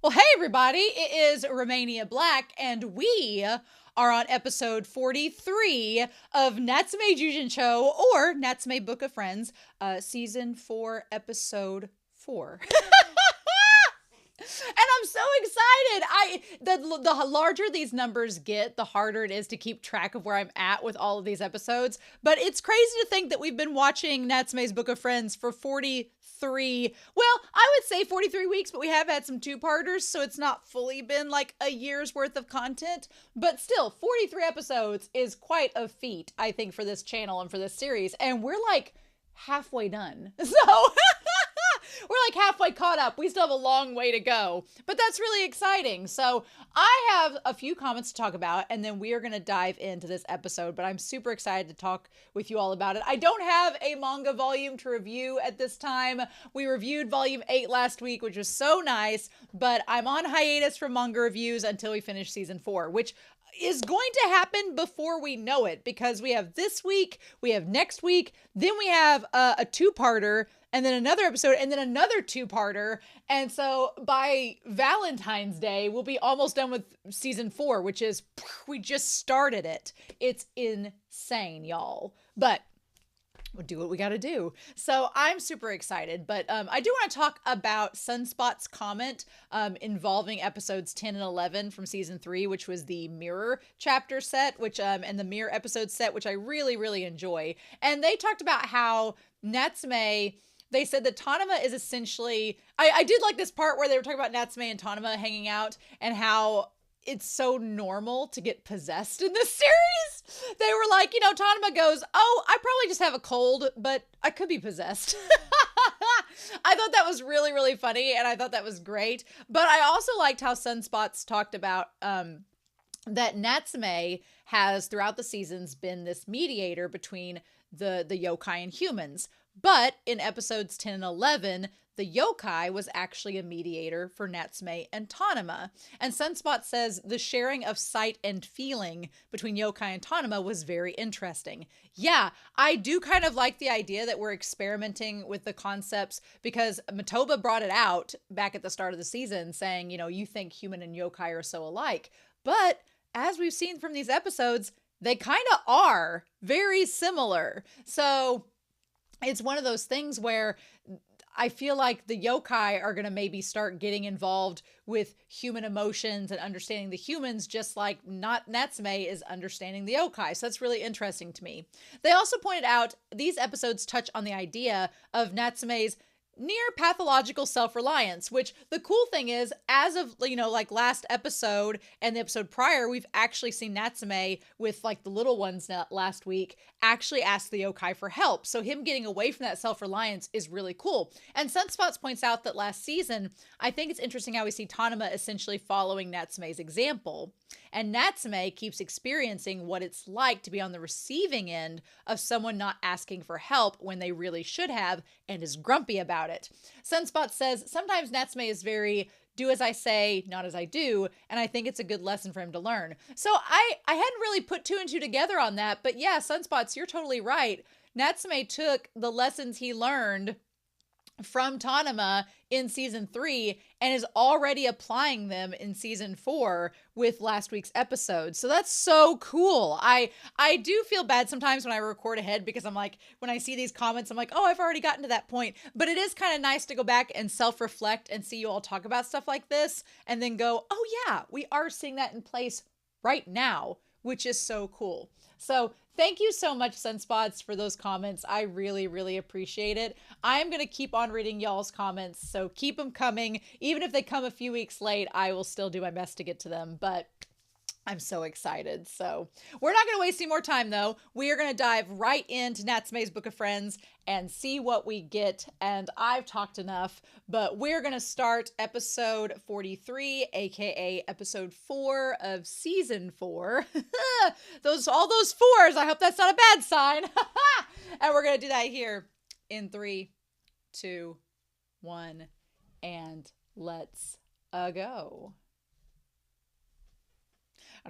Well, hey, everybody, it is Romania Black, and we are on episode 43 of NATSUME YUUJINCHOU, or NATSUME Book of Friends, season 4, episode 4. And I'm so excited. The larger these numbers get, the harder it is to keep track of where I'm at with all of these episodes. But it's crazy to think that we've been watching Natsume's Book of Friends for 43, well, I would say 43 weeks, but we have had some two-parters, so it's not fully been like a year's worth of content. But still, 43 episodes is quite a feat, I think, for this channel and for this series. And we're like halfway done. So we're like halfway caught up. We still have a long way to go, but that's really exciting. So I have a few comments to talk about, and then we are going to dive into this episode, but I'm super excited to talk with you all about it. I don't have a manga volume to review at this time. We reviewed volume 8 last week, which was so nice, but I'm on hiatus from manga reviews until we finish season 4, which is going to happen before we know it, because we have this week, we have next week, then we have a two-parter, and then another episode, and then another two-parter. And so by Valentine's Day, we'll be almost done with season 4, which is, we just started it. It's insane, y'all. But we'll do what we got to do. So I'm super excited, but I do want to talk about Sunspot's comment involving episodes 10 and 11 from season 3, which was the mirror chapter set, which and the mirror episode set, which I really, really enjoy. And they talked about how Natsume, they said that Tanema is essentially, I did like this part where they were talking about Natsume and Tanema hanging out and how it's so normal to get possessed in this series. They were like, Tanema goes, oh, I probably just have a cold, but I could be possessed. I thought that was really, really funny, and I thought that was great. But I also liked how Sunspots talked about that Natsume has, throughout the seasons, been this mediator between the yokai and humans. But in episodes 10 and 11, the yokai was actually a mediator for Natsume and Tanema. And Sunspot says the sharing of sight and feeling between yokai and Tanema was very interesting. Yeah, I do kind of like the idea that we're experimenting with the concepts, because Matoba brought it out back at the start of the season saying, you think human and yokai are so alike. But as we've seen from these episodes, they kind of are very similar. So it's one of those things where I feel like the yokai are going to maybe start getting involved with human emotions and understanding the humans, just like not Natsume is understanding the yokai. So that's really interesting to me. They also pointed out these episodes touch on the idea of Natsume's near pathological self-reliance, which the cool thing is, as of, like last episode and the episode prior, we've actually seen Natsume with like the little ones last week actually ask the yokai for help. So him getting away from that self-reliance is really cool. And Sunspots points out that last season, I think it's interesting how we see Tanema essentially following Natsume's example. And Natsume keeps experiencing what it's like to be on the receiving end of someone not asking for help when they really should have, and is grumpy about it. Sunspot says sometimes Natsume is very do as I say, not as I do, and I think it's a good lesson for him to learn. So I hadn't really put 2 and 2 together on that, but yeah, Sunspots, you're totally right. Natsume took the lessons he learned from Tanema in season 3 and is already applying them in season 4 with last week's episode. So that's so cool. I do feel bad sometimes when I record ahead, because I'm like, when I see these comments, I'm like, oh, I've already gotten to that point. But it is kind of nice to go back and self-reflect and see you all talk about stuff like this and then go, oh yeah, we are seeing that in place right now, which is so cool. So thank you so much, Sunspots, for those comments. I really, really appreciate it. I'm going to keep on reading y'all's comments, so keep them coming. Even if they come a few weeks late, I will still do my best to get to them. But I'm so excited. So we're not going to waste any more time, though. We are going to dive right into Natsume's Book of Friends and see what we get. And I've talked enough, but we're going to start episode 43, aka episode 4 of season 4. All those fours. I hope that's not a bad sign. And we're going to do that here in 3, 2, 1, and let's go.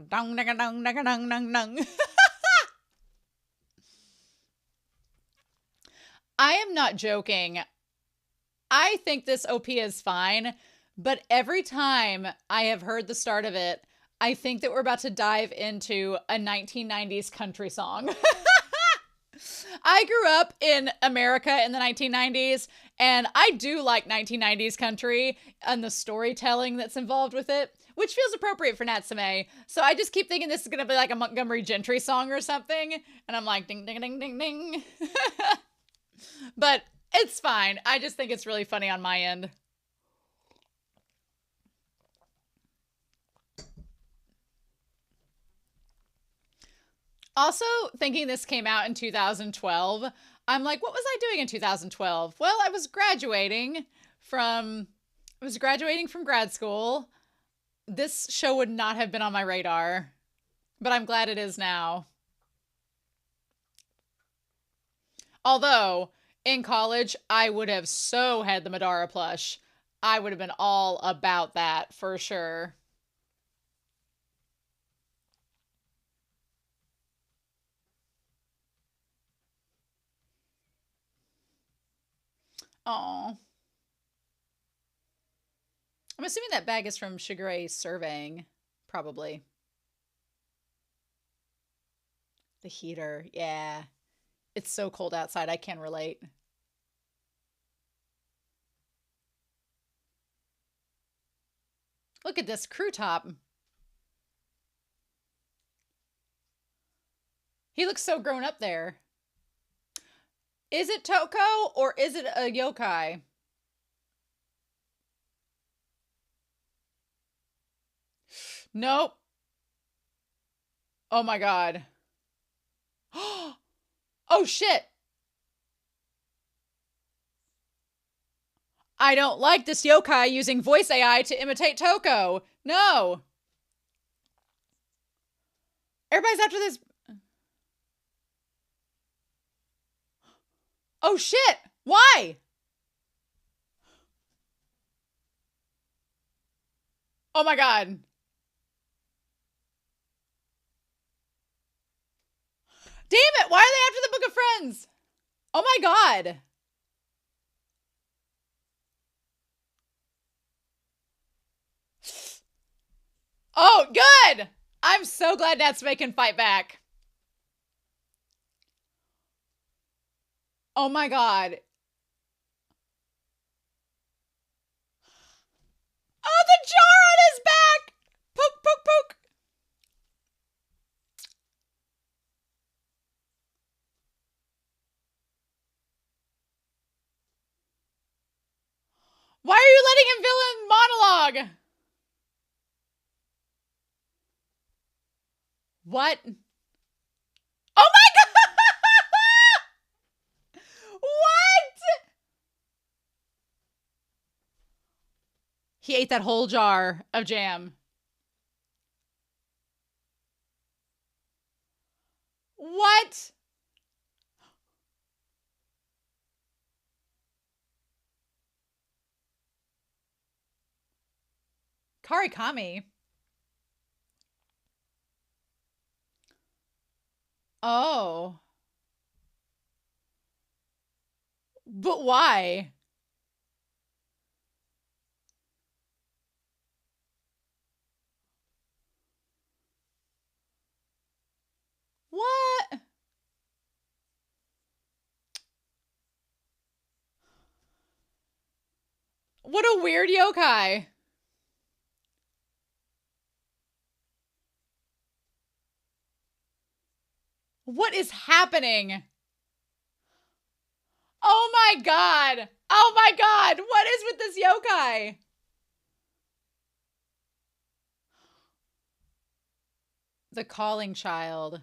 Dong, dong, dong, dong, dong, dong, dong. I am not joking. I think this OP is fine, But every time I have heard the start of it, I think that we're about to dive into a 1990s country song. I grew up in America in the 1990s, and I do like 1990s country and the storytelling that's involved with it, which feels appropriate for Natsume. So I just keep thinking this is going to be like a Montgomery Gentry song or something, and I'm like, ding, ding, ding, ding, ding. But it's fine. I just think it's really funny on my end. Also, thinking this came out in 2012, I'm like, what was I doing in 2012? Well, I was graduating from grad school. This show would not have been on my radar, but I'm glad it is now. Although, in college, I would have so had the Madara plush. I would have been all about that for sure. Oh, I'm assuming that bag is from Shigure Surveying, probably. The heater, yeah. It's so cold outside, I can relate. Look at this crew top. He looks so grown up there. Is it Toko or is it a yokai? Nope. Oh my god. Oh shit. I don't like this yokai using voice AI to imitate Toko. No. Everybody's after this. Oh shit. Why? Oh my god. Damn it. Why are they after the Book of Friends? Oh my god. Oh, good. I'm so glad Natsume can fight back. Oh my god. Oh, the jar on his back. Poke, poke, poke. Why are you letting him villain monologue? What? Oh my god! What? He ate that whole jar of jam. What? Karikami. Oh. But why? What? What a weird yokai. What is happening? Oh my god. Oh my god. What is with this yokai? The calling child.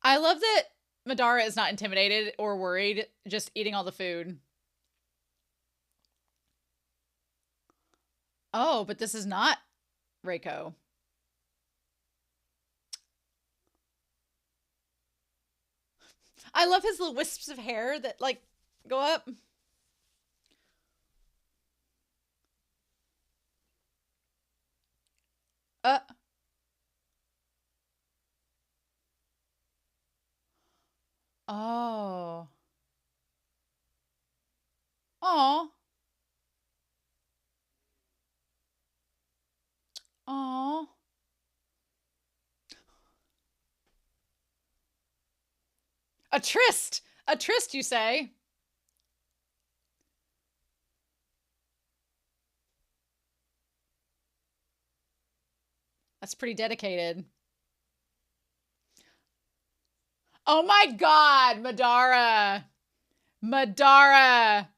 I love that Madara is not intimidated or worried, just eating all the food. Oh, but this is not Reiko. I love his little wisps of hair that, like, go up. Uh. Oh. Oh. A tryst! A tryst, you say? That's pretty dedicated. Oh my god, Madara! Madara!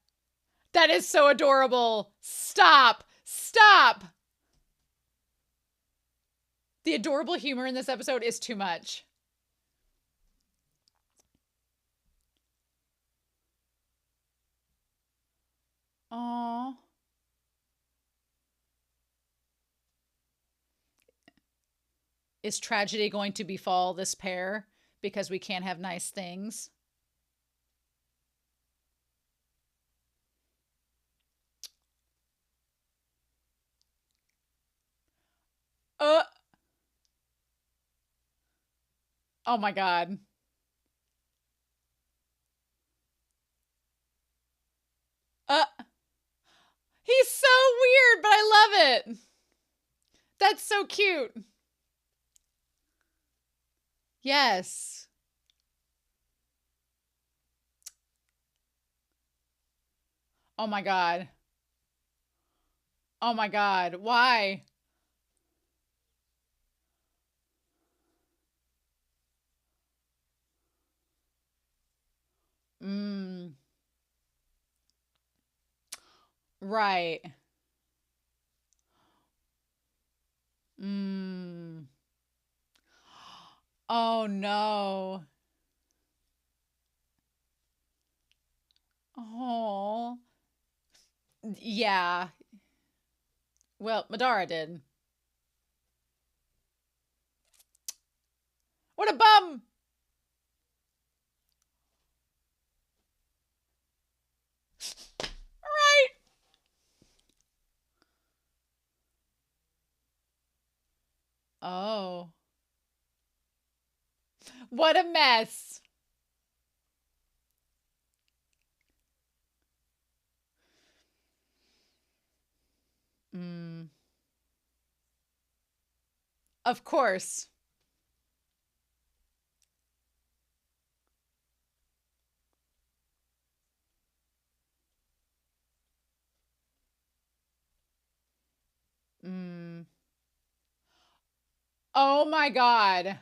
That is so adorable! Stop! Stop! The adorable humor in this episode is too much. Aww. Is tragedy going to befall this pair because we can't have nice things? Oh my god. He's so weird, but I love it. That's so cute. Yes. Oh my god. Oh my god. Why? Right. Oh no. Oh. Yeah. Well, Madara did. What a bum! Right. Oh. What a mess. Of course. Oh my god.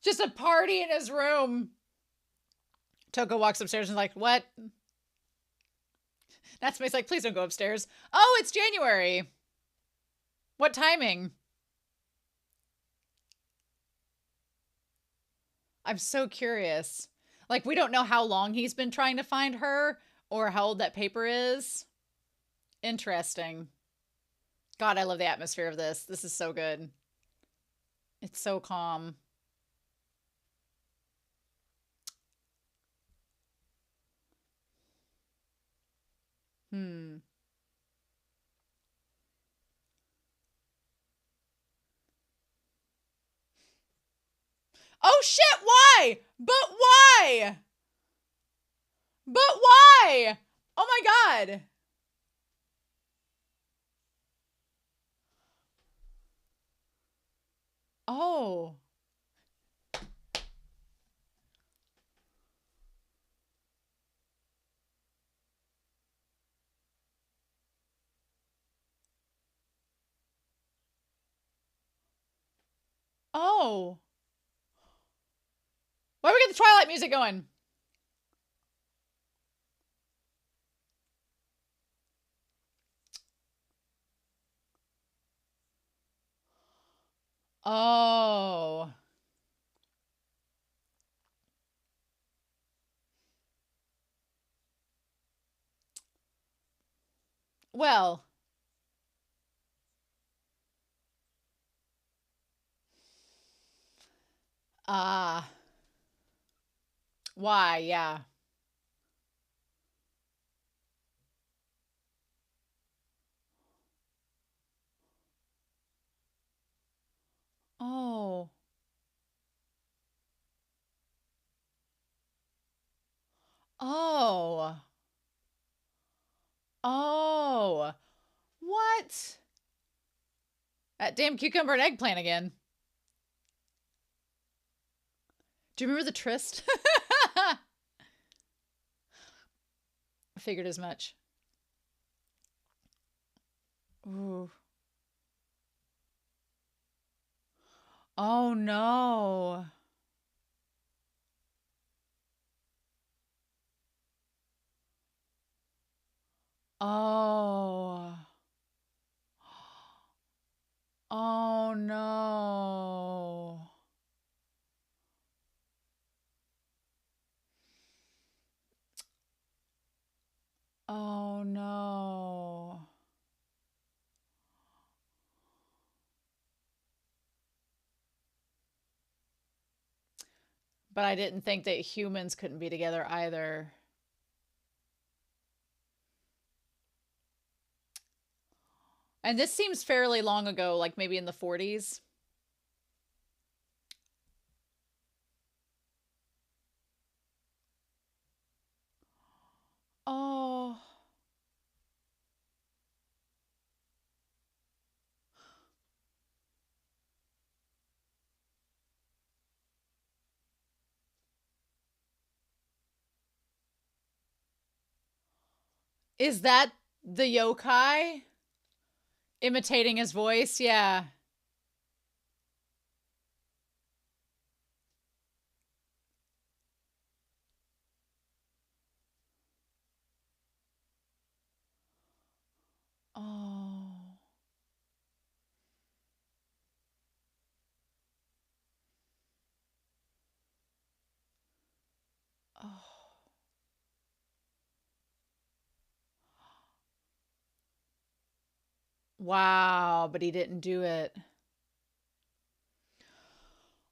Just a party in his room. Toko walks upstairs and is like, what? Natsume's like, please don't go upstairs. Oh, it's January. What timing? I'm so curious. Like, we don't know how long he's been trying to find her or how old that paper is. Interesting. God, I love the atmosphere of this. This is so good. It's so calm. Oh shit, why? But why? But why? Oh my god. Oh. Oh. Why do we get the Twilight music going? Oh. Well. Why? Yeah. Oh. Oh. Oh. What? That damn cucumber and eggplant again. Do you remember the tryst? I figured as much. Ooh. Oh no. Oh. Oh no. Oh no. But I didn't think that humans couldn't be together either. And this seems fairly long ago, like maybe in the 40s. Oh. Is that the yokai? Imitating his voice? Yeah. Oh. Oh. Wow, but he didn't do it.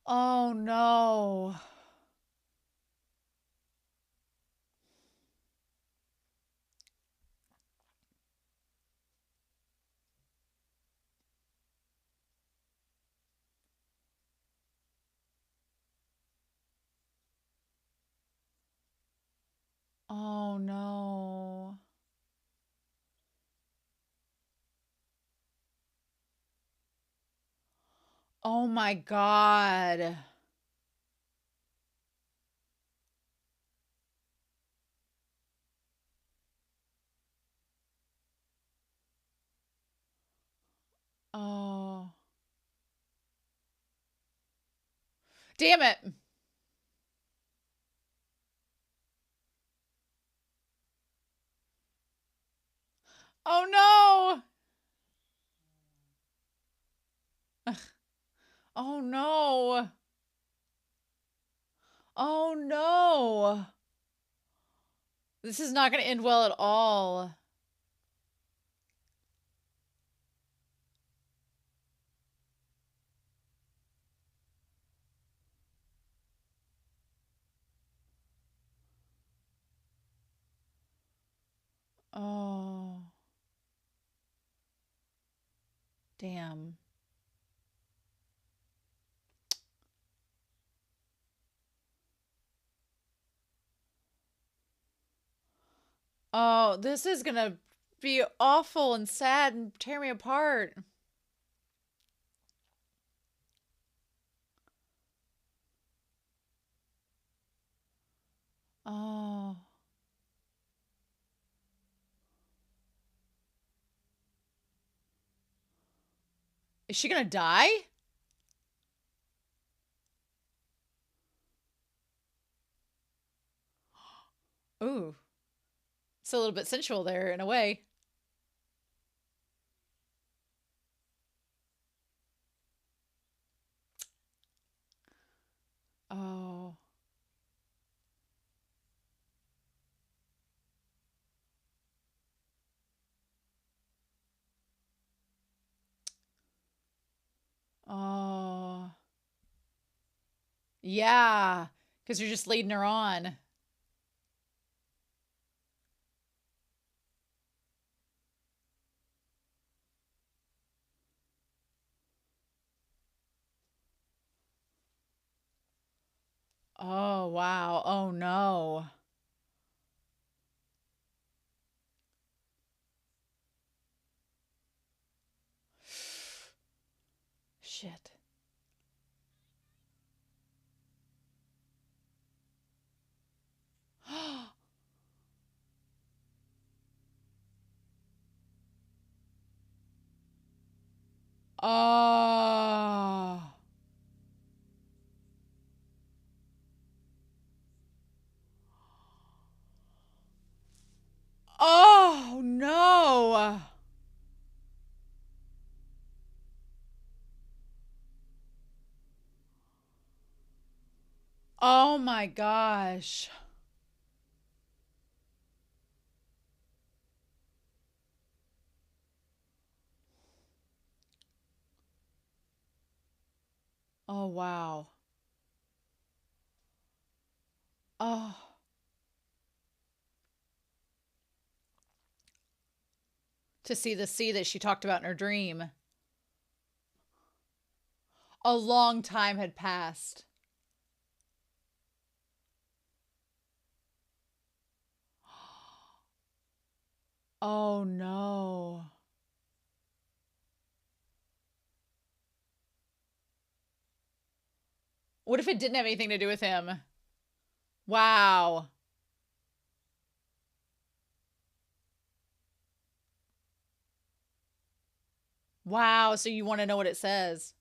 Oh no. Oh no. Oh my God. Oh. Damn it. Oh no. Oh no. Oh no. This is not going to end well at all. Oh. Damn. Oh, this is going to be awful and sad and tear me apart. Oh. Is she going to die? Ooh. It's a little bit sensual there in a way. Oh. Oh. Yeah. Because you're just leading her on. Oh, wow. Oh, no. Shit. Oh. Oh, no. Oh my gosh. Oh, wow. Oh. To see the sea that she talked about in her dream. A long time had passed. Oh no. What if it didn't have anything to do with him? Wow. Wow. So you want to know what it says?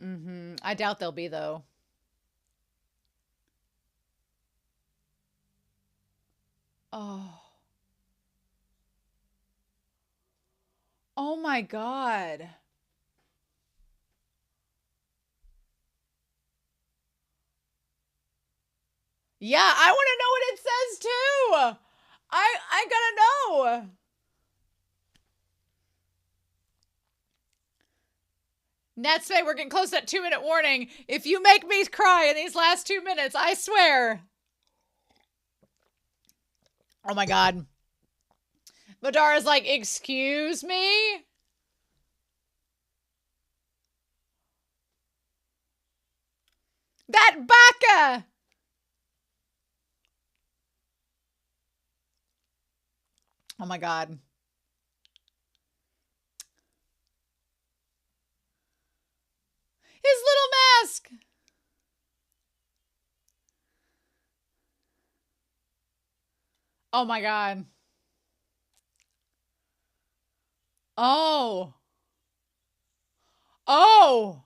Mm-hmm. I doubt they'll be, though. Oh. Oh my God. Yeah, I want to know what it says too. I gotta know. Natsume, we're getting close to that 2-minute warning. If you make me cry in these last 2 minutes, I swear. Oh my God. Madara's like, excuse me? That baka! Oh my God. His little mask! Oh my God. Oh. Oh.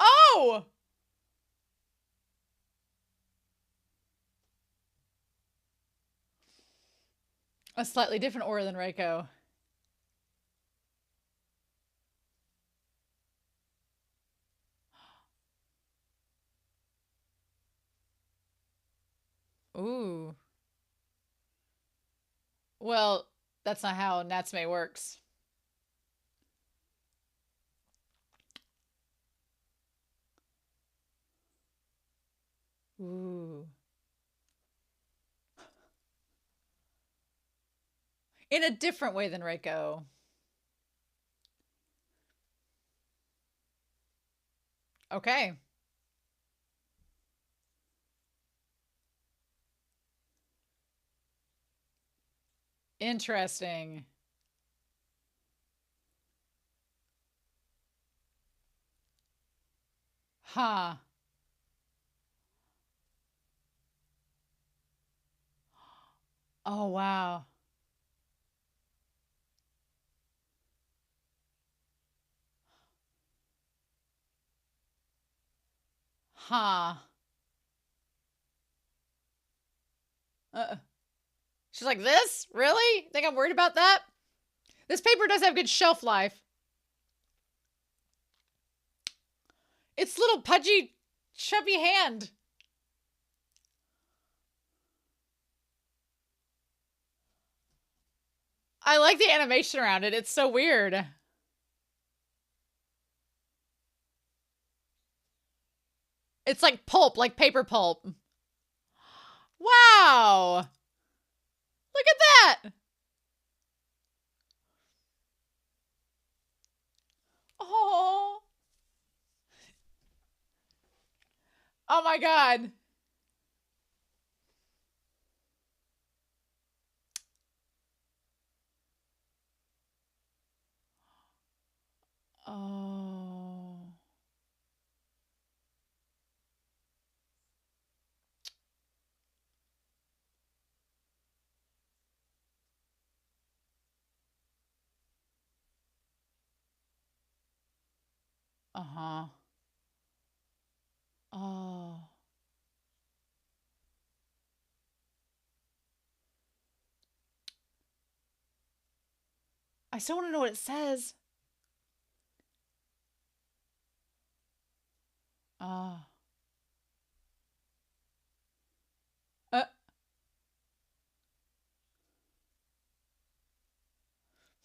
Oh! A slightly different aura than Reiko. Ooh. Well, that's not how Natsume works. Ooh. In a different way than Reiko. Okay. Interesting. Huh. Oh, wow. Huh. She's like, this? Really? Think I'm worried about that? This paper does have good shelf life. It's little pudgy, chubby hand. I like the animation around it. It's so weird. It's like pulp, like paper pulp. Wow. Look at that. Oh. Oh my God. Oh. Uh-huh. Oh. I still want to know what it says. Oh. Uh,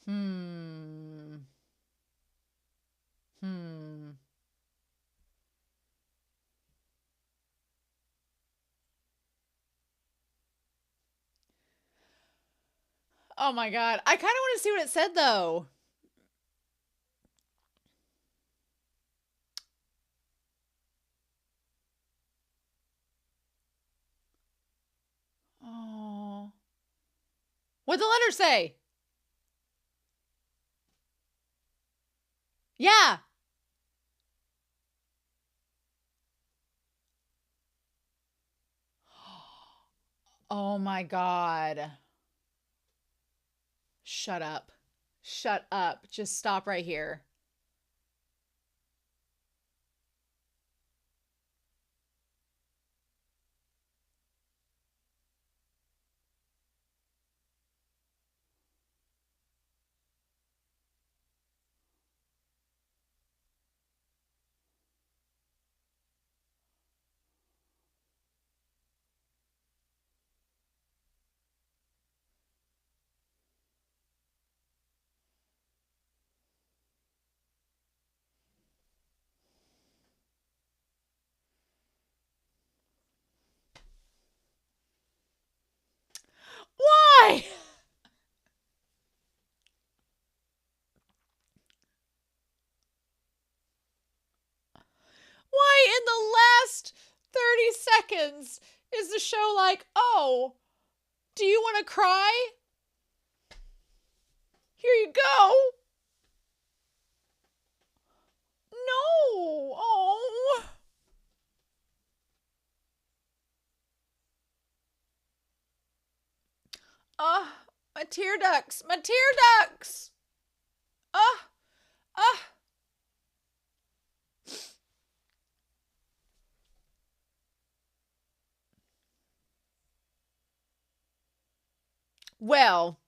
hmm. Hmm. Oh my God. I kind of want to see what it said though. Oh. What'd the letter say? Yeah. Oh my God. Shut up. Shut up. Just stop right here. Why? Why in the last 30 seconds is the show like, oh, do you want to cry? Here you go. No. Oh. My tear ducts. My tear ducts. Uh, uh. Well,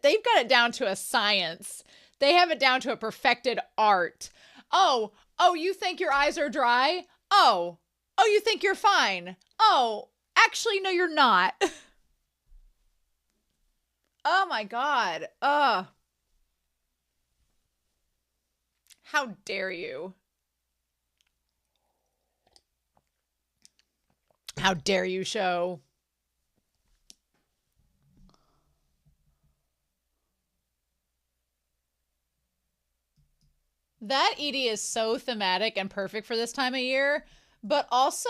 they've got it down to a science. They have it down to a perfected art. Oh, you think your eyes are dry? Oh, you think you're fine? Oh, actually, no, you're not. Oh my God. How dare you? How dare you, show? That Edie is so thematic and perfect for this time of year, but also,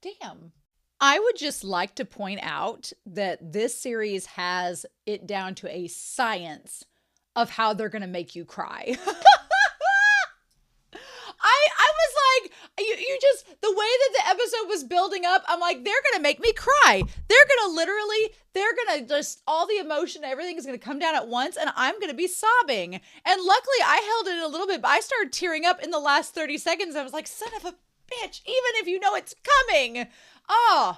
damn. I would just like to point out that this series has it down to a science of how they're going to make you cry. I was like, you just, the way that the episode was building up, I'm like, they're going to make me cry. They're going to just, all the emotion, everything is going to come down at once, and I'm going to be sobbing. And luckily, I held it a little bit, but I started tearing up in the last 30 seconds. I was like, son of a bitch, even if you know it's coming. Oh,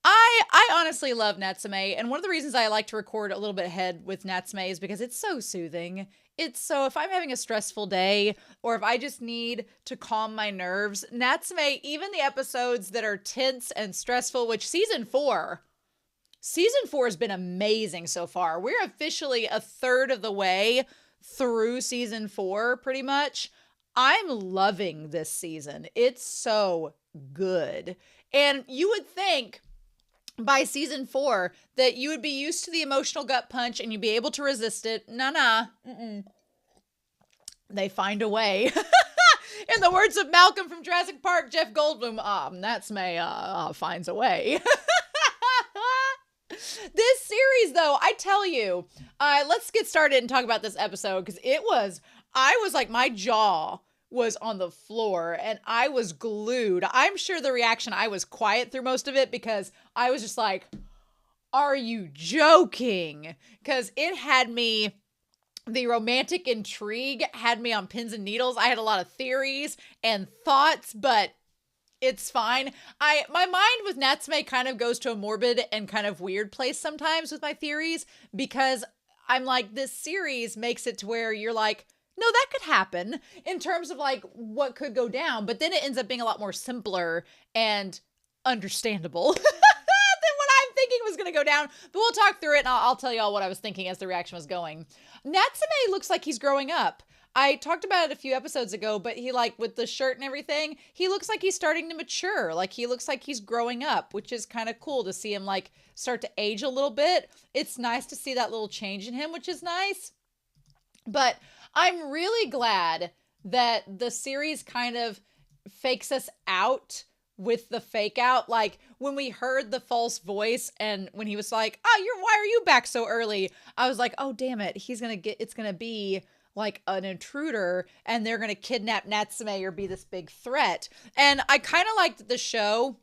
I honestly love Natsume, and one of the reasons I like to record a little bit ahead with Natsume is because it's so soothing. It's so, if I'm having a stressful day or if I just need to calm my nerves, Natsume, even the episodes that are tense and stressful, which season four has been amazing so far. We're officially a third of the way through season 4, pretty much. I'm loving this season. It's so good. And you would think by season 4 that you would be used to the emotional gut punch and you'd be able to resist it. Nah. They find a way. In the words of Malcolm from Jurassic Park, Jeff Goldblum, Natsume finds a way. This series, though, I tell you, let's get started and talk about this episode, because I was like, my jaw was on the floor and I was glued. I'm sure the reaction, I was quiet through most of it because I was just like, are you joking? Because it had me The romantic intrigue had me on pins and needles. I had a lot of theories and thoughts, but it's fine. My mind with Natsume kind of goes to a morbid and kind of weird place sometimes with my theories, because I'm like, this series makes it to where you're like, no, that could happen in terms of like what could go down, but then it ends up being a lot more simpler and understandable than what I'm thinking was going to go down. But we'll talk through it, and I'll tell y'all what I was thinking as the reaction was going. Natsume looks like he's growing up. I talked about it a few episodes ago, but he, like, with the shirt and everything, he looks like he's starting to mature. Like, he looks like he's growing up, which is kind of cool to see him, like, start to age a little bit. It's nice to see that little change in him, which is nice. But I'm really glad that the series kind of fakes us out with the fake out. Like, when we heard the false voice and when he was like, oh, why are you back so early? I was like, oh, damn it. It's going to be like an intruder, and they're going to kidnap Natsume or be this big threat. And I kind of liked that the show,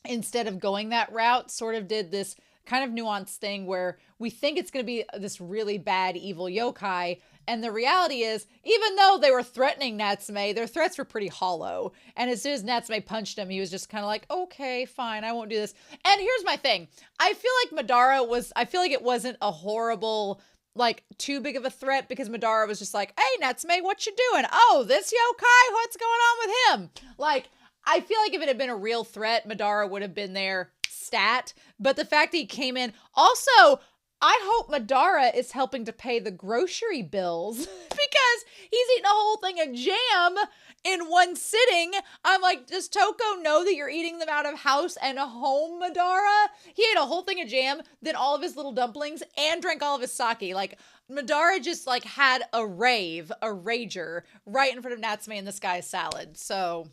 instead of going that route, sort of did this kind of nuanced thing where we think it's going to be this really bad, evil yokai. And the reality is, even though they were threatening Natsume, their threats were pretty hollow. And as soon as Natsume punched him, he was just kind of like, okay, fine, I won't do this. And here's my thing. I feel like it wasn't a horrible, like, too big of a threat, because Madara was just like, hey, Natsume, what you doing? Oh, this yokai? What's going on with him? Like, I feel like if it had been a real threat, Madara would have been there stat. But the fact that he came in, also, I hope Madara is helping to pay the grocery bills because he's eating a whole thing of jam in one sitting. I'm like, does Toko know that you're eating them out of house and home, Madara? He ate a whole thing of jam, then all of his little dumplings, and drank all of his sake. Like, Madara just, like, had a rager right in front of Natsume in this guy's salad. So,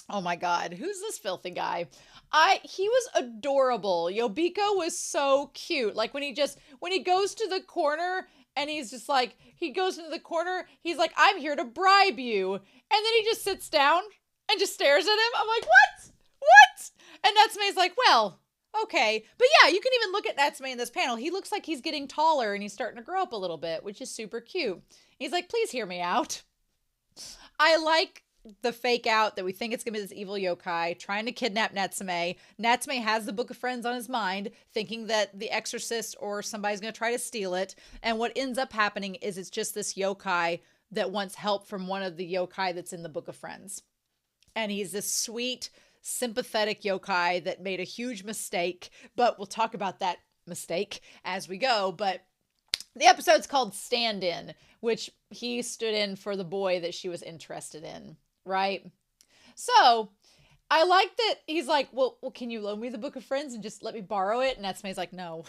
oh my God, who's this filthy guy? He was adorable. Yobiko was so cute. Like, when he goes to the corner and he's just like, he goes into the corner, he's like, I'm here to bribe you. And then he just sits down and just stares at him. I'm like, what? What? And Natsume's like, well, okay. But yeah, you can even look at Natsume in this panel. He looks like he's getting taller and he's starting to grow up a little bit, which is super cute. He's like, please hear me out. I like the fake out that we think it's gonna be this evil yokai trying to kidnap Natsume. Natsume has the Book of Friends on his mind, thinking that the exorcist or somebody's gonna try to steal it. And what ends up happening is it's just this yokai that wants help from one of the yokai that's in the Book of Friends. And he's this sweet, sympathetic yokai that made a huge mistake, but we'll talk about that mistake as we go. But the episode's called Stand In, which he stood in for the boy that she was interested in. Right? So, I like that he's like, well, can you loan me the Book of Friends and just let me borrow it? And Natsume's like, no.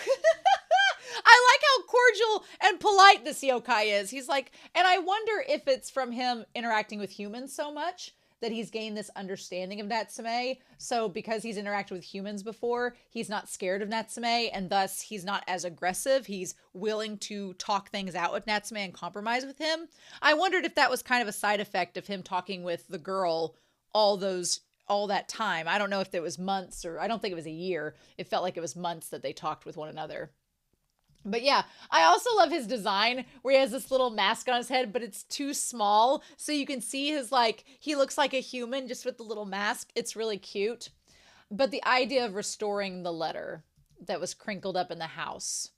I like how cordial and polite this yokai is. He's like, and I wonder if it's from him interacting with humans so much that he's gained this understanding of Natsume. So because he's interacted with humans before, he's not scared of Natsume, and thus he's not as aggressive. He's willing to talk things out with Natsume and compromise with him. I wondered if that was kind of a side effect of him talking with the girl all that time. I don't know if it was months, or I don't think it was a year. It felt like it was months that they talked with one another. But yeah, I also love his design where he has this little mask on his head, but it's too small. So you can see his, like, he looks like a human just with the little mask. It's really cute. But the idea of restoring the letter that was crinkled up in the house.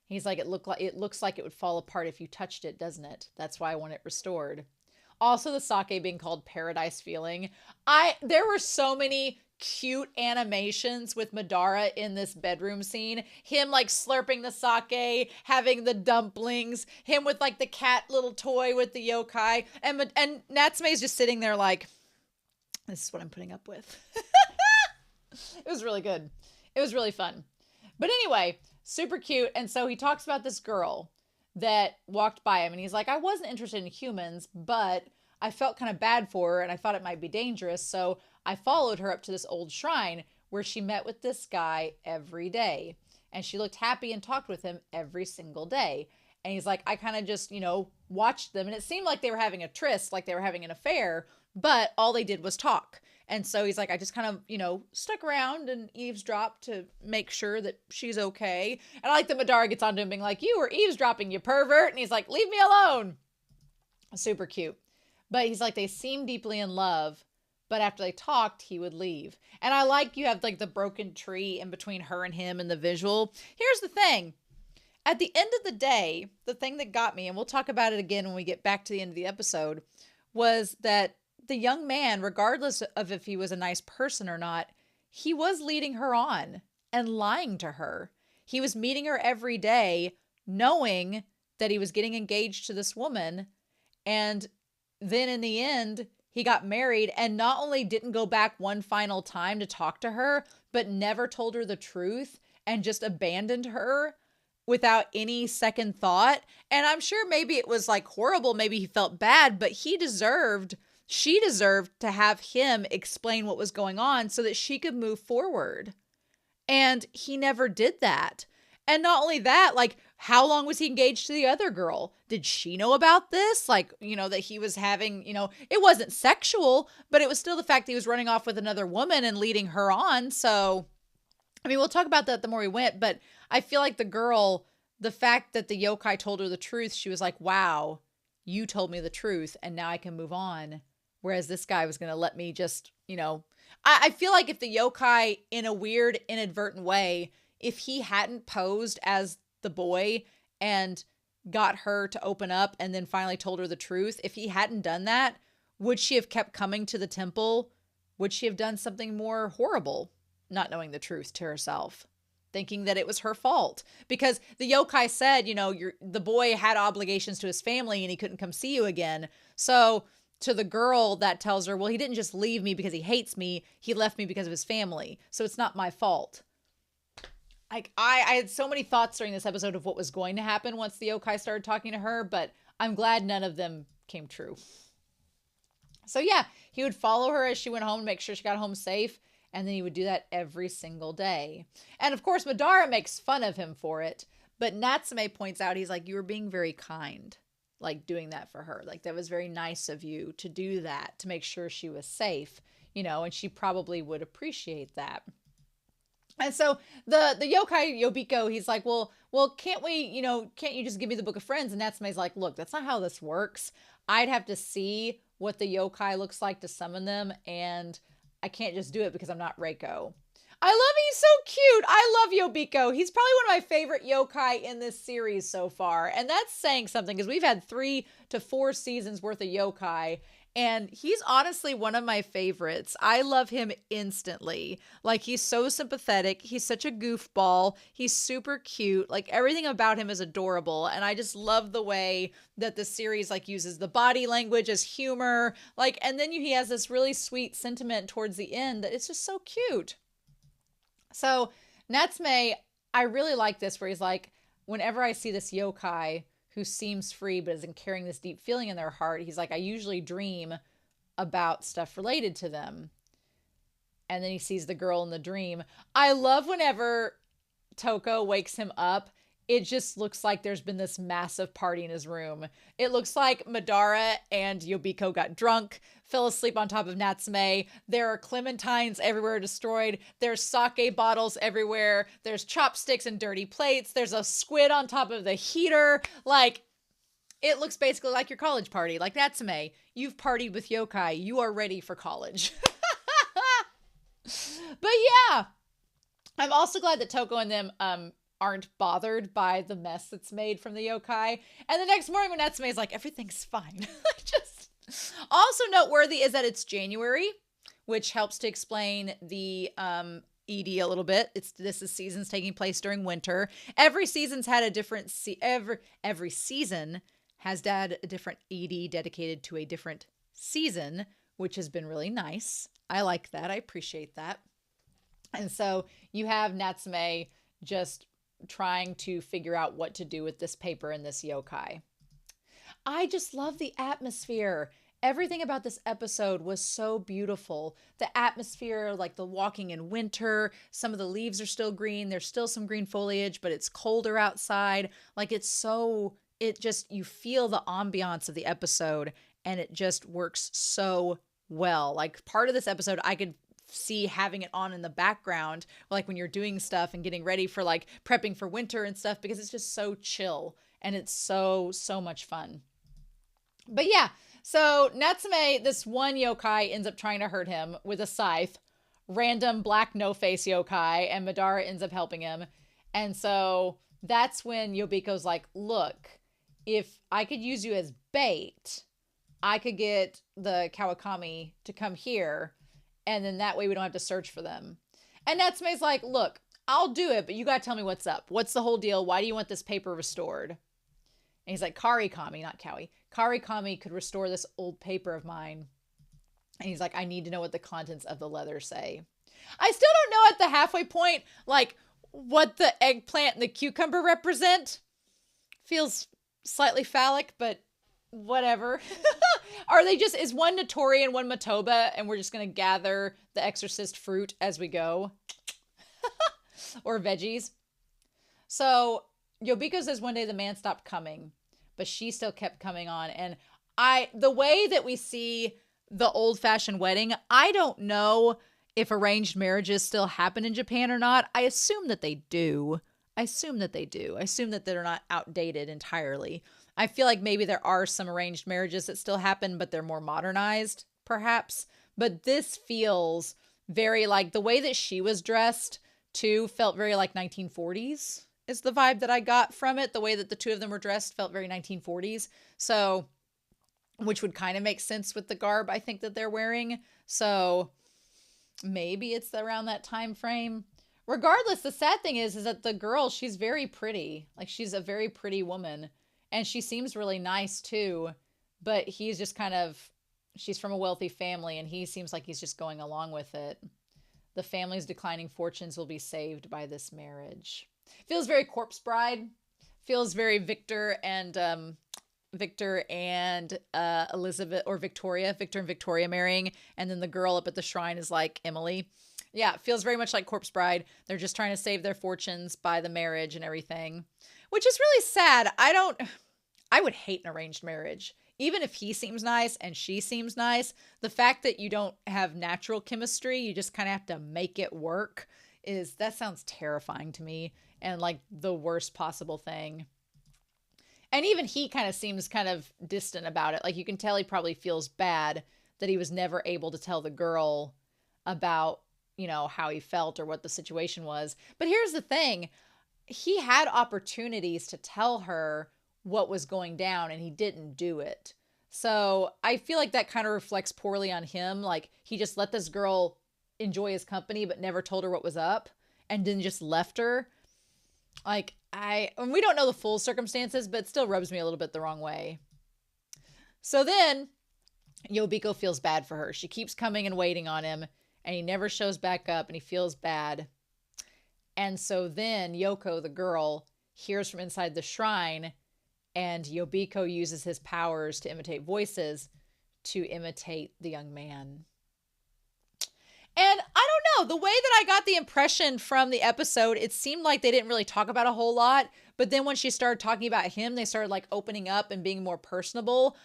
He's like, it looks like it would fall apart if you touched it, doesn't it? That's why I want it restored. Also, the sake being called Paradise Feeling. There were so many cute animations with Madara in this bedroom scene. Him, like, slurping the sake, having the dumplings, him with, like, the cat little toy with the yokai, and Natsume's just sitting there like, this is what I'm putting up with. It was really good. It was really fun. But anyway, super cute. And so he talks about this girl that walked by him, and he's like, I wasn't interested in humans, but I felt kind of bad for her and I thought it might be dangerous. So I followed her up to this old shrine where she met with this guy every day. And she looked happy and talked with him every single day. And he's like, I kind of just, watched them. And it seemed like they were having a tryst, like they were having an affair, but all they did was talk. And so he's like, I just kind of, stuck around and eavesdropped to make sure that she's okay. And I like that Madara gets onto him being like, you were eavesdropping, you pervert. And he's like, leave me alone. Super cute. But he's like, they seem deeply in love. But after they talked, he would leave. And I like you have like the broken tree in between her and him and the visual. Here's the thing. At the end of the day, the thing that got me, and we'll talk about it again when we get back to the end of the episode, was that the young man, regardless of if he was a nice person or not, he was leading her on and lying to her. He was meeting her every day, knowing that he was getting engaged to this woman. And then in the end, he got married and not only didn't go back one final time to talk to her, but never told her the truth and just abandoned her without any second thought. And I'm sure maybe it was like horrible. Maybe he felt bad, but she deserved to have him explain what was going on so that she could move forward. And he never did that. And not only that, like, how long was he engaged to the other girl? Did she know about this? Like, that he was having, it wasn't sexual, but it was still the fact that he was running off with another woman and leading her on. So, I mean, we'll talk about that the more we went, but I feel like the girl, the fact that the yokai told her the truth, she was like, wow, you told me the truth and now I can move on. Whereas this guy was going to let me just, I feel like if the yokai in a weird, inadvertent way, if he hadn't posed as the boy and got her to open up and then finally told her the truth, if he hadn't done that, would she have kept coming to the temple? Would she have done something more horrible, not knowing the truth to herself, thinking that it was her fault? Because the yokai said, the boy had obligations to his family and he couldn't come see you again. So to the girl, that tells her, well, he didn't just leave me because he hates me. He left me because of his family. So it's not my fault. Like, I had so many thoughts during this episode of what was going to happen once the yokai started talking to her, but I'm glad none of them came true. So yeah, he would follow her as she went home to make sure she got home safe, and then he would do that every single day. And of course, Madara makes fun of him for it, but Natsume points out, he's like, you were being very kind, like doing that for her. Like, that was very nice of you to do that, to make sure she was safe, and she probably would appreciate that. And so the yokai Yobiko, he's like, well, can't you just give me the Book of Friends? And Natsume's like, look, that's not how this works. I'd have to see what the yokai looks like to summon them, and I can't just do it because I'm not Reiko. I love it. He's so cute. I love Yobiko. He's probably one of my favorite yokai in this series so far. And that's saying something because we've had 3 to 4 seasons worth of yokai. And he's honestly one of my favorites. I love him instantly. Like, he's so sympathetic. He's such a goofball. He's super cute. Like, everything about him is adorable. And I just love the way that the series like uses the body language as humor. Like, and then he has this really sweet sentiment towards the end that it's just so cute. So Natsume, I really like this where he's like, whenever I see this yokai who seems free but isn't carrying this deep feeling in their heart, he's like, I usually dream about stuff related to them. And then he sees the girl in the dream. I love whenever Toko wakes him up, it just looks like there's been this massive party in his room. It looks like Madara and Yobiko got drunk, fell asleep on top of Natsume. There are clementines everywhere destroyed. There's sake bottles everywhere. There's chopsticks and dirty plates. There's a squid on top of the heater. Like, it looks basically like your college party. Like, Natsume, you've partied with yokai. You are ready for college. But yeah, I'm also glad that Toko and them aren't bothered by the mess that's made from the yokai. And the next morning when Natsume is like, everything's fine. Just also noteworthy is that it's January, which helps to explain the ED a little bit. This is seasons taking place during winter. Every season's had a different every season has had a different ED dedicated to a different season, which has been really nice. I like that. I appreciate that. And so you have Natsume just trying to figure out what to do with this paper and this yokai. I just love the atmosphere. Everything about this episode was so beautiful. The atmosphere, like the walking in winter, some of the leaves are still green. There's still some green foliage, but it's colder outside. Like, you feel the ambiance of the episode, and it just works so well. Like part of this episode, I could see having it on in the background, like when you're doing stuff and getting ready for like prepping for winter and stuff, because it's just so chill and it's so much fun. But yeah, so Natsume, this one yokai, ends up trying to hurt him with a scythe. Random black no-face yokai, and Madara ends up helping him. And so that's when Yobiko's like, look, if I could use you as bait, I could get the Kawakami to come here, and then that way we don't have to search for them. And Natsume's like, look, I'll do it, but you gotta tell me what's up. What's the whole deal? Why do you want this paper restored? And he's like, Karikami, not Kawi. Karikami could restore this old paper of mine. And he's like, I need to know what the contents of the leather say. I still don't know at the halfway point, like, what the eggplant and the cucumber represent. Feels slightly phallic, but whatever. Are they just, is one Notori and one Matoba, and we're just going to gather the exorcist fruit as we go? Or veggies. So Yobiko says one day the man stopped coming, but she still kept coming on. And the way that we see the old-fashioned wedding, I don't know if arranged marriages still happen in Japan or not. I assume that they do. I assume that they're not outdated entirely. I feel like maybe there are some arranged marriages that still happen, but they're more modernized, perhaps. But this feels very like, the way that she was dressed, too, felt very like 1940s, is the vibe that I got from it. The way that the two of them were dressed felt very 1940s. So, which would kind of make sense with the garb I think that they're wearing. So maybe it's around that time frame. Regardless, the sad thing is that the girl, she's very pretty. Like, she's a very pretty woman. And she seems really nice too. But he's just kind of, she's from a wealthy family and he seems like he's just going along with it. The family's declining fortunes will be saved by this marriage. Feels very Corpse Bride. Feels very Victor and Elizabeth, or Victoria. Victor and Victoria marrying. And then the girl up at the shrine is like Emily. Yeah, it feels very much like Corpse Bride. They're just trying to save their fortunes by the marriage and everything. Which is really sad. I would hate an arranged marriage. Even if he seems nice and she seems nice, the fact that you don't have natural chemistry, you just kind of have to make it work, that sounds terrifying to me and like the worst possible thing. And even he kind of seems kind of distant about it. Like, you can tell he probably feels bad that he was never able to tell the girl about, how he felt or what the situation was. But here's the thing. He had opportunities to tell her what was going down and he didn't do it. So I feel like that kind of reflects poorly on him. Like, he just let this girl enjoy his company but never told her what was up and then just left her. Like, we don't know the full circumstances, but it still rubs me a little bit the wrong way. So then Yobiko feels bad for her. She keeps coming and waiting on him and he never shows back up and he feels bad. And so then Yoko, the girl, hears from inside the shrine, and Yobiko uses his powers to imitate voices to imitate the young man. And I don't know, the way that I got the impression from the episode, it seemed like they didn't really talk about a whole lot. But then when she started talking about him, they started like opening up and being more personable.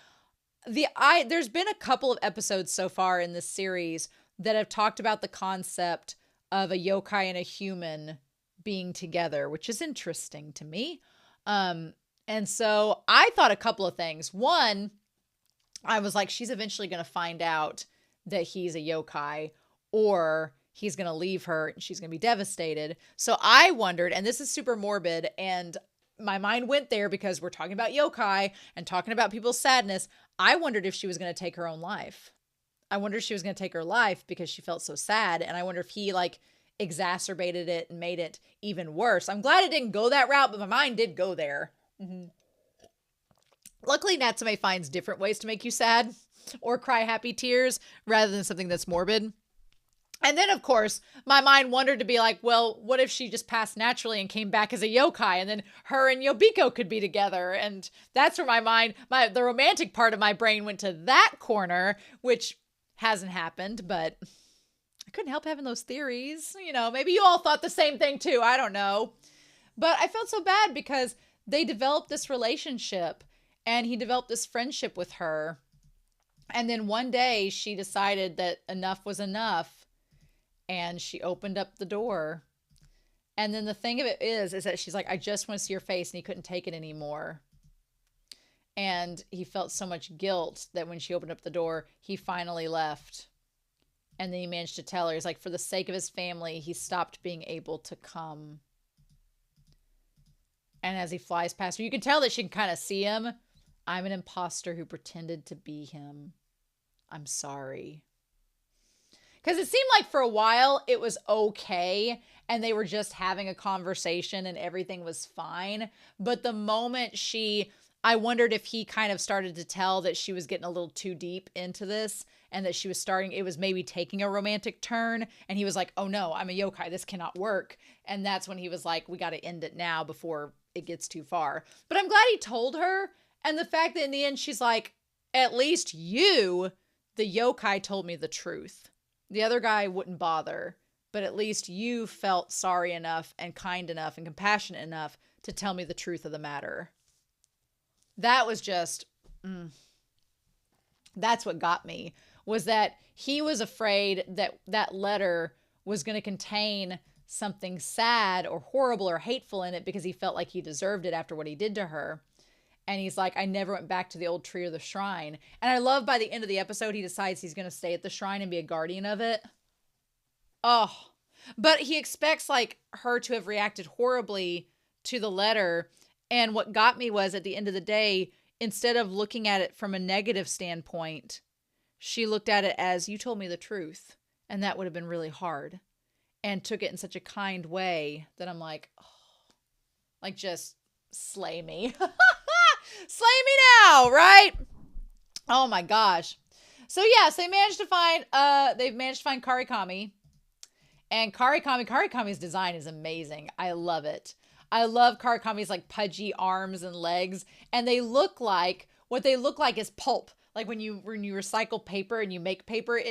There's been a couple of episodes so far in this series that have talked about the concept of a yokai and a human being together, which is interesting to me. And so I thought a couple of things. One, I was like, she's eventually going to find out that he's a yokai, or he's going to leave her and she's going to be devastated. So I wondered, and this is super morbid, and my mind went there because we're talking about yokai and talking about people's sadness. I wondered if she was going to take her own life. I wonder if she was going to take her life because she felt so sad. And I wonder if he like exacerbated it and made it even worse. I'm glad it didn't go that route, but my mind did go there. Mm-hmm. Luckily, Natsume finds different ways to make you sad or cry happy tears rather than something that's morbid. And then, of course, my mind wandered to be like, well, what if she just passed naturally and came back as a yokai, and then her and Yobiko could be together? And that's where the romantic part of my brain went to that corner, which hasn't happened, but I couldn't help having those theories. Maybe you all thought the same thing too. I don't know. But I felt so bad because they developed this relationship and he developed this friendship with her. And then one day she decided that enough was enough and she opened up the door. And then the thing of it is that she's like, I just want to see your face, and he couldn't take it anymore. And he felt so much guilt that when she opened up the door, he finally left. And then he managed to tell her, he's like, for the sake of his family, he stopped being able to come. And as he flies past her, you can tell that she can kind of see him. I'm an imposter who pretended to be him. I'm sorry. Because it seemed like for a while it was okay and they were just having a conversation and everything was fine. But the moment I wondered if he kind of started to tell that she was getting a little too deep into this and that it was maybe taking a romantic turn. And he was like, oh no, I'm a yokai. This cannot work. And that's when he was like, we got to end it now before it gets too far. But I'm glad he told her. And the fact that in the end, she's like, at least you, the yokai, told me the truth. The other guy wouldn't bother, but at least you felt sorry enough and kind enough and compassionate enough to tell me the truth of the matter. That was just, that's what got me, was that he was afraid that that letter was going to contain something sad or horrible or hateful in it because he felt like he deserved it after what he did to her. And he's like, I never went back to the old tree or the shrine. And I love by the end of the episode, he decides he's going to stay at the shrine and be a guardian of it. Oh, but he expects like her to have reacted horribly to the letter. And what got me was at the end of the day, instead of looking at it from a negative standpoint, she looked at it as, you told me the truth. And that would have been really hard. And took it in such a kind way that I'm like, oh, like just slay me. Slay me now, right? Oh my gosh. So yes, they've managed to find Karikami. And Karikami's design is amazing. I love it. I love Karikami's like pudgy arms and legs. And what they look like is pulp. Like when you recycle paper and you make paper,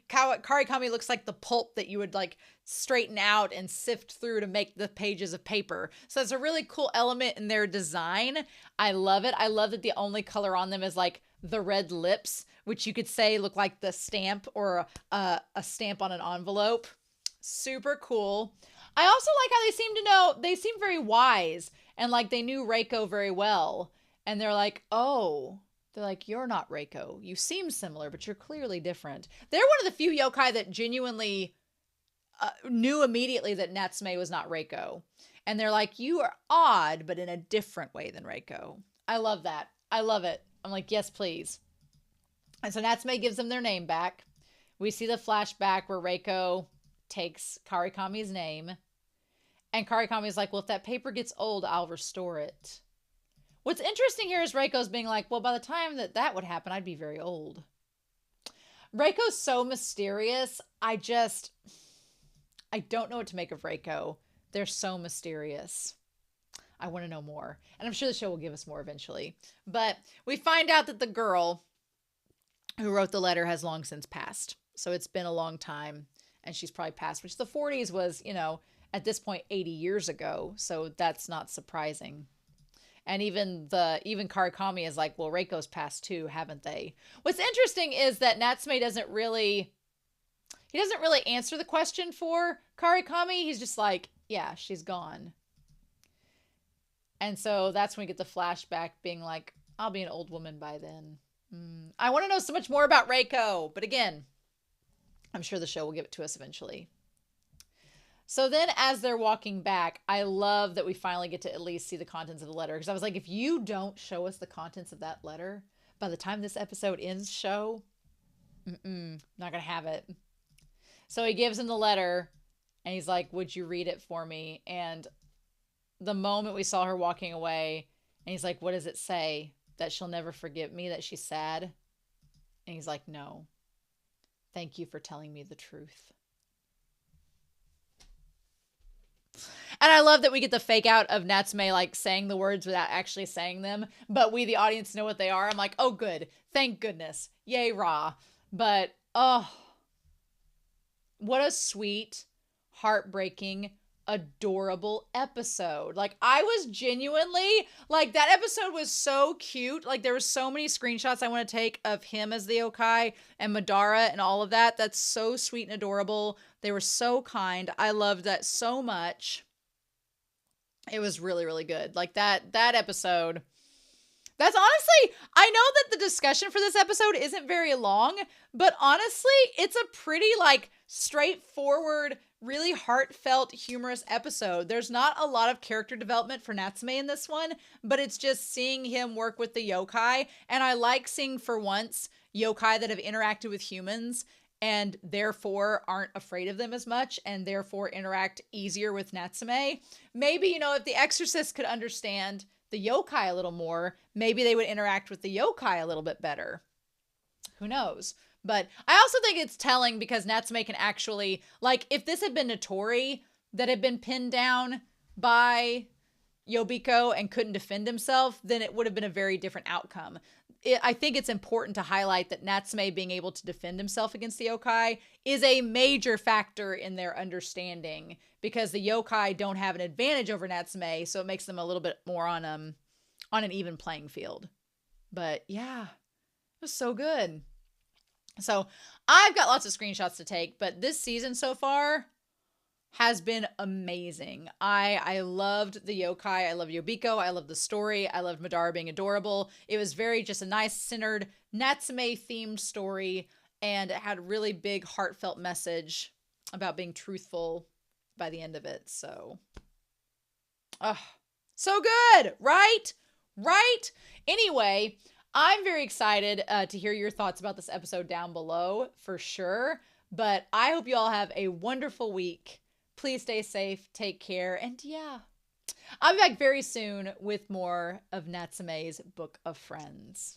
Karikami looks like the pulp that you would like straighten out and sift through to make the pages of paper. So it's a really cool element in their design. I love it. I love that the only color on them is like the red lips, which you could say look like the stamp or a stamp on an envelope. Super cool. I also like how they seem very wise and like they knew Reiko very well. And they're like, oh, they're like, you're not Reiko. You seem similar, but you're clearly different. They're one of the few yokai that genuinely knew immediately that Natsume was not Reiko. And they're like, you are odd, but in a different way than Reiko. I love that. I love it. I'm like, yes, please. And so Natsume gives them their name back. We see the flashback where Reiko takes Karikami's name. And Karikami's like, well, if that paper gets old, I'll restore it. What's interesting here is Reiko's being like, well, by the time that would happen, I'd be very old. Reiko's so mysterious. I don't know what to make of Reiko. They're so mysterious. I want to know more. And I'm sure the show will give us more eventually. But we find out that the girl who wrote the letter has long since passed. So it's been a long time. And she's probably passed, which the 40s was, at this point, 80 years ago. So that's not surprising. And even Karikami is like, well, Reiko's passed too, haven't they? What's interesting is that Natsume doesn't really answer the question for Karikami. He's just like, yeah, she's gone. And so that's when we get the flashback being like, I'll be an old woman by then. I want to know so much more about Reiko. But again, I'm sure the show will give it to us eventually. So then as they're walking back, I love that we finally get to at least see the contents of the letter. Because I was like, if you don't show us the contents of that letter, by the time this episode ends, not going to have it. So he gives him the letter and he's like, would you read it for me? And the moment we saw her walking away and he's like, what does it say? That she'll never forgive me, that she's sad? And he's like, no. Thank you for telling me the truth. And I love that we get the fake out of Natsume like saying the words without actually saying them, but we, the audience, know what they are. I'm like, oh, good. Thank goodness. Yay, rah. But, oh, what a sweet, heartbreaking, adorable episode. Like, I was genuinely, like, that episode was so cute. Like, there were so many screenshots I want to take of him as the yokai and Madara and all of that. That's so sweet and adorable. They were so kind. I loved that so much. It was really, really good. Like, that episode. That's honestly, I know that the discussion for this episode isn't very long, but honestly, it's a pretty, like, straightforward, really heartfelt, humorous episode. There's not a lot of character development for Natsume in this one, but it's just seeing him work with the yokai. And I like seeing, for once, yokai that have interacted with humans and therefore aren't afraid of them as much and therefore interact easier with Natsume. Maybe, you know, if the Exorcist could understand the yokai a little more, maybe they would interact with the yokai a little bit better. Who knows? But I also think it's telling because Natsume can actually, like, if this had been Notori that had been pinned down by Yobiko and couldn't defend himself, then it would have been a very different outcome. I think it's important to highlight that Natsume being able to defend himself against the yokai is a major factor in their understanding because the yokai don't have an advantage over Natsume, so it makes them a little bit more on an even playing field. But yeah, it was so good. So I've got lots of screenshots to take, but this season so far has been amazing. I loved the yokai. I loved Yobiko. I loved the story. I loved Madara being adorable. It was very just a nice, centered, Natsume-themed story, and it had a really big, heartfelt message about being truthful by the end of it. So, so good, right? Right? Anyway, I'm very excited to hear your thoughts about this episode down below for sure. But I hope you all have a wonderful week. Please stay safe, take care, and yeah, I'll be back very soon with more of Natsume's Book of Friends.